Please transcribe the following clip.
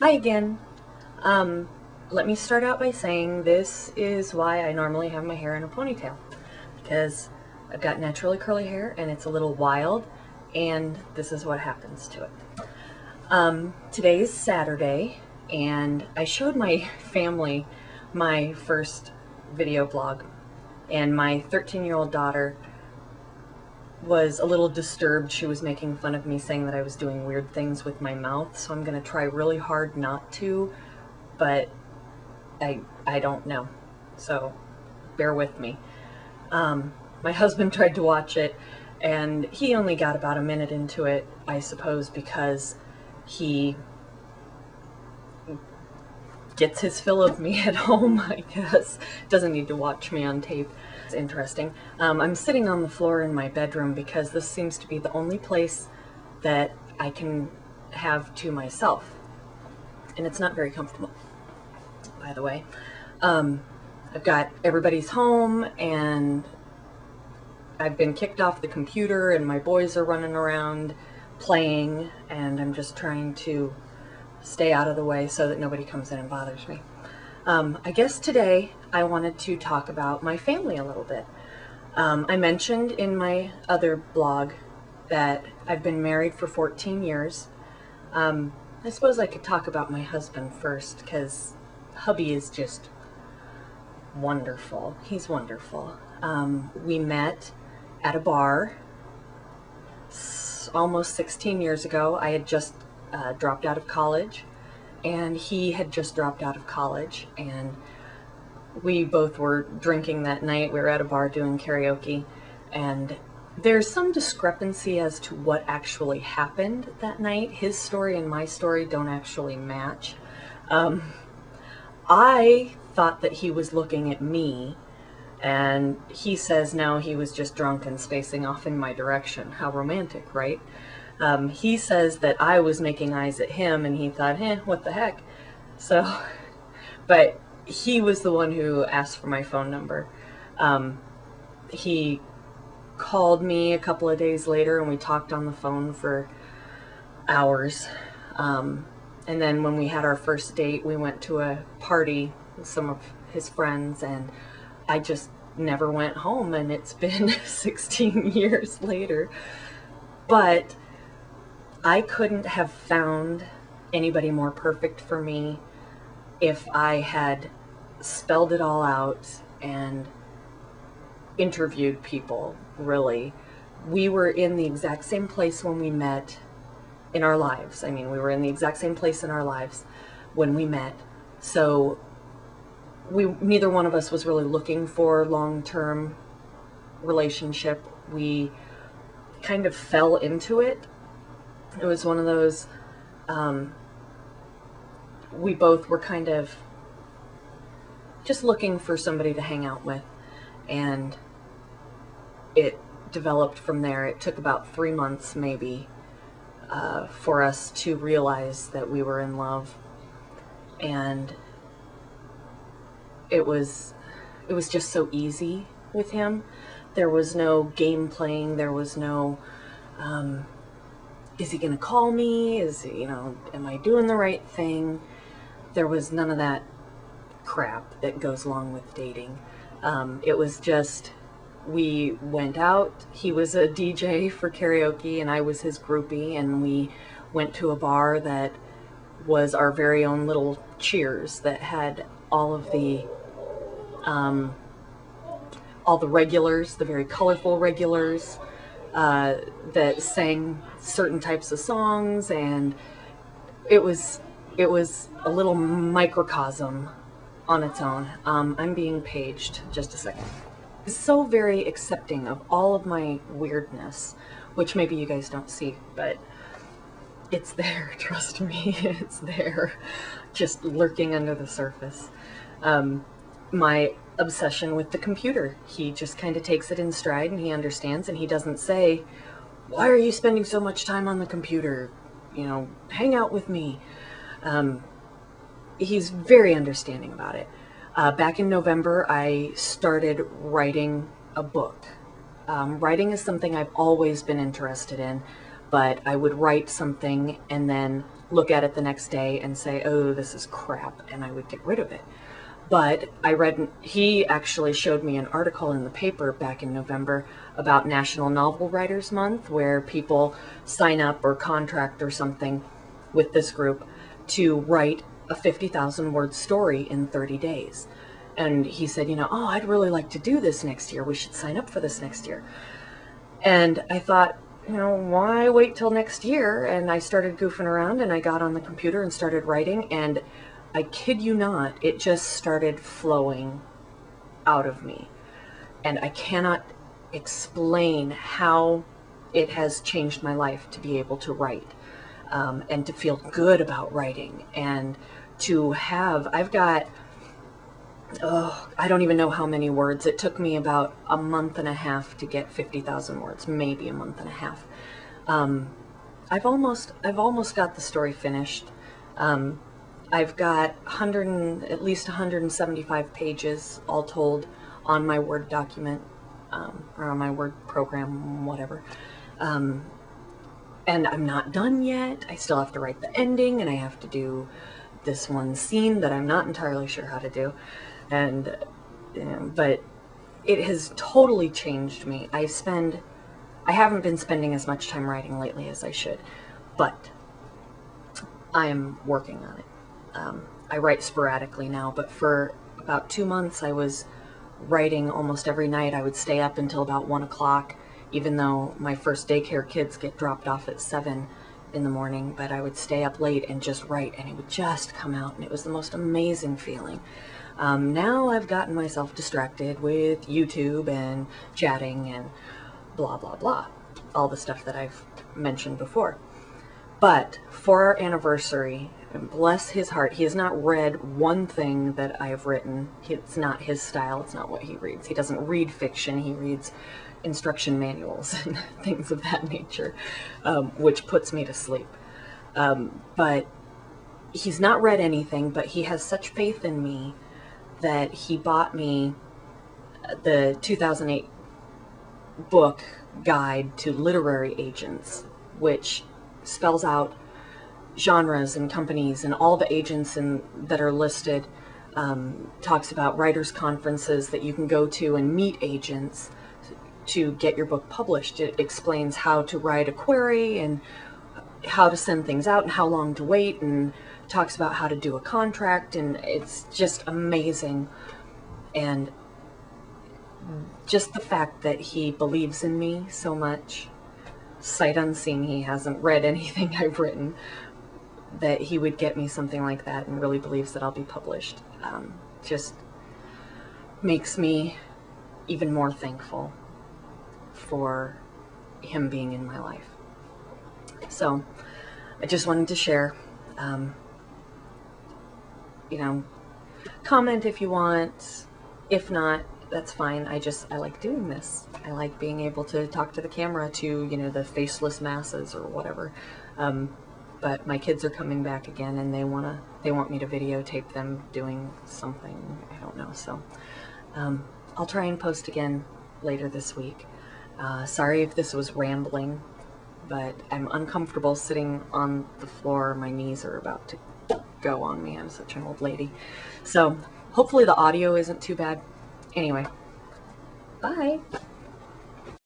Hi again. Um, Let me start out by saying this is why I normally have my hair in a ponytail, because I've got naturally curly hair and it's a little wild, and this is what happens to it. Today's Saturday, and I showed my family my first video blog, and my 13-year-old daughter was a little disturbed. She was making fun of me, saying that I was doing weird things with my mouth, so I'm going to try really hard not to, but I don't know. So bear with me. My husband tried to watch it, and he only got about a minute into it, I suppose, because he gets his fill of me at home, I guess. Doesn't need to watch me on tape. It's interesting. I'm sitting on the floor in my bedroom because this seems to be the only place that I can have to myself. And it's not very comfortable, by the way. I've got everybody's home, and I've been kicked off the computer, and my boys are running around playing, and I'm just trying to stay out of the way so that nobody comes in and bothers me. I guess today I wanted to talk about my family a little bit. I mentioned in my other blog that I've been married for 14 years. I suppose I could talk about my husband first, because hubby is just wonderful. He's wonderful. We met at a bar almost 16 years ago. I had just dropped out of college, and he had just dropped out of college, and we both were drinking that night. We were at a bar doing karaoke, and there's some discrepancy as to what actually happened that night. His story and my story don't actually match. I thought that he was looking at me, and he says no, he was just drunk and spacing off in my direction. How romantic, right? He says that I was making eyes at him, and he thought, what the heck? So, but he was the one who asked for my phone number. He called me a couple of days later, and we talked on the phone for hours. And then when we had our first date, we went to a party with some of his friends, and I just never went home, and it's been 16 years later. But I couldn't have found anybody more perfect for me if I had spelled it all out and interviewed people, really. We were in the exact same place when we met in our lives. I mean, we were in the exact same place in our lives when we met. So neither one of us was really looking for long-term relationship. We kind of fell into it. It was one of those, we both were kind of just looking for somebody to hang out with, and it developed from there. It took about 3 months maybe for us to realize that we were in love, and it was just so easy with him. There was no game playing. There was no, is he going to call me? Am I doing the right thing? There was none of that crap that goes along with dating. It was just, we went out. He was a DJ for karaoke, and I was his groupie, and we went to a bar that was our very own little Cheers that had all the regulars, the very colorful regulars, that sang certain types of songs, and it was a little microcosm on its own. I'm being paged. Just a second. It's so very accepting of all of my weirdness, which maybe you guys don't see, but it's there. Trust me, it's there, just lurking under the surface. My obsession with the computer. He just kind of takes it in stride, and he understands, and he doesn't say, why are you spending so much time on the computer? Hang out with me. He's very understanding about it. Back in November, I started writing a book. Writing is something I've always been interested in, but I would write something and then look at it the next day and say, oh, this is crap, and I would get rid of it. But he actually showed me an article in the paper back in November about National Novel Writers Month, where people sign up or contract or something with this group to write a 50,000 word story in 30 days. And he said, oh, I'd really like to do this next year. We should sign up for this next year. And I thought, why wait till next year? And I started goofing around, and I got on the computer and started writing, and I kid you not, it just started flowing out of me. And I cannot explain how it has changed my life to be able to write, and to feel good about writing, and to have, I don't even know how many words. It took me about a month and a half to get 50,000 words, maybe a month and a half. I've almost got the story finished. I've got at least 175 pages all told on my Word document, or on my Word program, whatever. And I'm not done yet. I still have to write the ending, and I have to do this one scene that I'm not entirely sure how to do. And, but it has totally changed me. I haven't been spending as much time writing lately as I should, but I am working on it. I write sporadically now, but for about 2 months I was writing almost every night. I would stay up until about 1 o'clock, even though my first daycare kids get dropped off at 7 in the morning, but I would stay up late and just write, and it would just come out, and it was the most amazing feeling. Now I've gotten myself distracted with YouTube and chatting and blah, blah, blah. All the stuff that I've mentioned before. But for our anniversary, and bless his heart, he has not read one thing that I've written. It's not his style. It's not what he reads. He doesn't read fiction. He reads instruction manuals and things of that nature, which puts me to sleep. But he's not read anything, but he has such faith in me that he bought me the 2008 book guide to literary agents, which spells out genres and companies and all the agents that are listed. Talks about writers' conferences that you can go to and meet agents to get your book published. It explains how to write a query and how to send things out and how long to wait, and talks about how to do a contract, and it's just amazing. And just the fact that he believes in me so much, sight unseen, he hasn't read anything I've written, that he would get me something like that and really believes that I'll be published, just makes me even more thankful for him being in my life. So I just wanted to share. Comment if you want. If not, that's fine. I like doing this. I like being able to talk to the camera to, the faceless masses or whatever. But my kids are coming back again, and they want me to videotape them doing something. I don't know. So I'll try and post again later this week. Sorry if this was rambling, but I'm uncomfortable sitting on the floor. My knees are about to go on me. I'm such an old lady. So hopefully the audio isn't too bad. Anyway, bye.